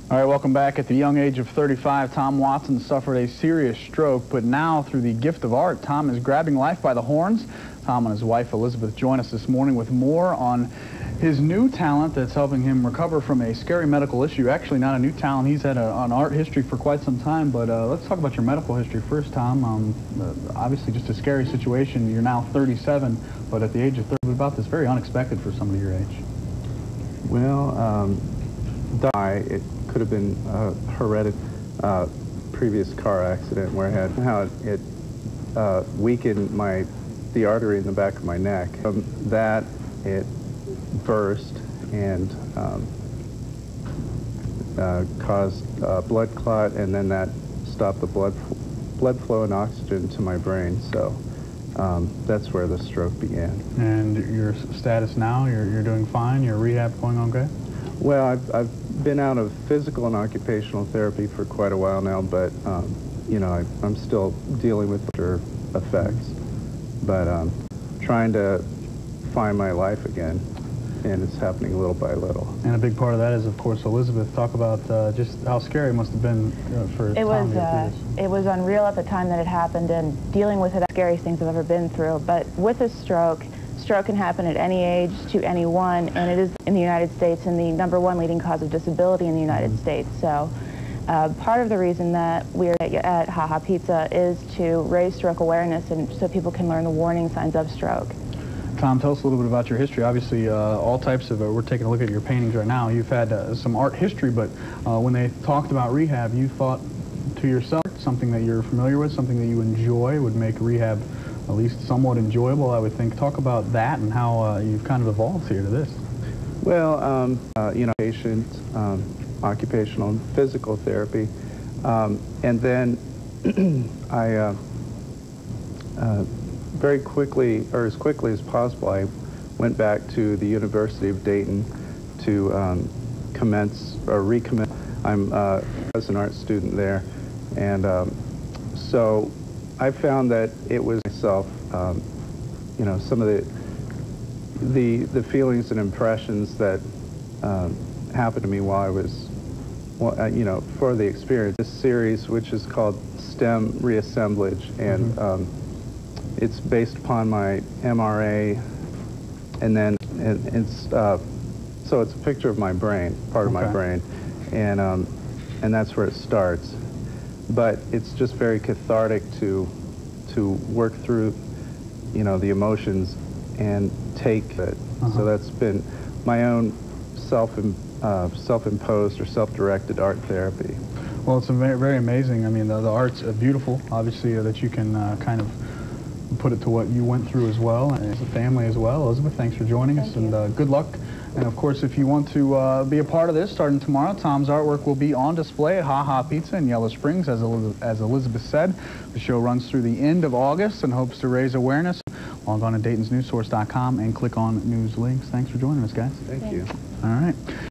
All right, welcome back. At the young age of 35, Tom Watson suffered a serious stroke, but now through the gift of art, Tom is grabbing life by the horns. Tom and his wife Elizabeth join us this morning with more on his new talent that's helping him recover from a scary medical issue. Actually, not a new talent. He's had an art history for quite some time, but let's talk about your medical history first, Tom. Obviously, just a scary situation. You're now 37, but at the age of 30, about this very unexpected for somebody your age. Well, it could have been a hereditary previous car accident where I had how it weakened the artery in the back of my neck. From that, it burst and caused a blood clot, and then that stopped the blood flow and oxygen to my brain. So that's where the stroke began. And your status now? You're doing fine. Your rehab going okay? Well, I've been out of physical and occupational therapy for quite a while now, but you know, I'm still dealing with after effects, but trying to find my life again, and it's happening little by little. And a big part of that is, of course, Elizabeth. Talk about just how scary it must have been for Tom. It was unreal at the time that it happened, and dealing with it, the scariest things I've ever been through. But with a stroke can happen at any age to anyone, and it is in the United States and the #1 leading cause of disability in the United States. So part of the reason that we're at HaHa Pizza is to raise stroke awareness and so people can learn the warning signs of stroke. Tom, tell us a little bit about your history. Obviously, all types of, we're taking a look at your paintings right now. You've had some art history, but when they talked about rehab, you thought to yourself something that you're familiar with, something that you enjoy would make rehab at least somewhat enjoyable, I would think. Talk about that and how you've kind of evolved here to this. Well, you know, patient, occupational and physical therapy, and then I very quickly, or as quickly as possible, I went back to the University of Dayton to commence or recommence. I'm as an art student there, and so I found that it was myself, you know, some of the feelings and impressions that happened to me while I was, you know, for the experience. This series, which is called STEM Reassemblage, and it's based upon my MRA, and then it's so it's a picture of my brain, part of my brain, and that's where it starts. But it's just very cathartic to work through, you know, the emotions and take it. So that's been my own self-imposed or self-directed art therapy. Well, it's very, very amazing. I mean, the art's beautiful, obviously, that you can kind of put it to what you went through as well, and as a family as well. Elizabeth, thanks for joining us, and good luck. And of course, if you want to be a part of this, starting tomorrow, Tom's artwork will be on display at HaHa Pizza in Yellow Springs, as Elizabeth said. The show runs through the end of August and hopes to raise awareness. Log on to Dayton'sNewsSource.com and click on news links. Thanks for joining us, guys. Thank you. All right.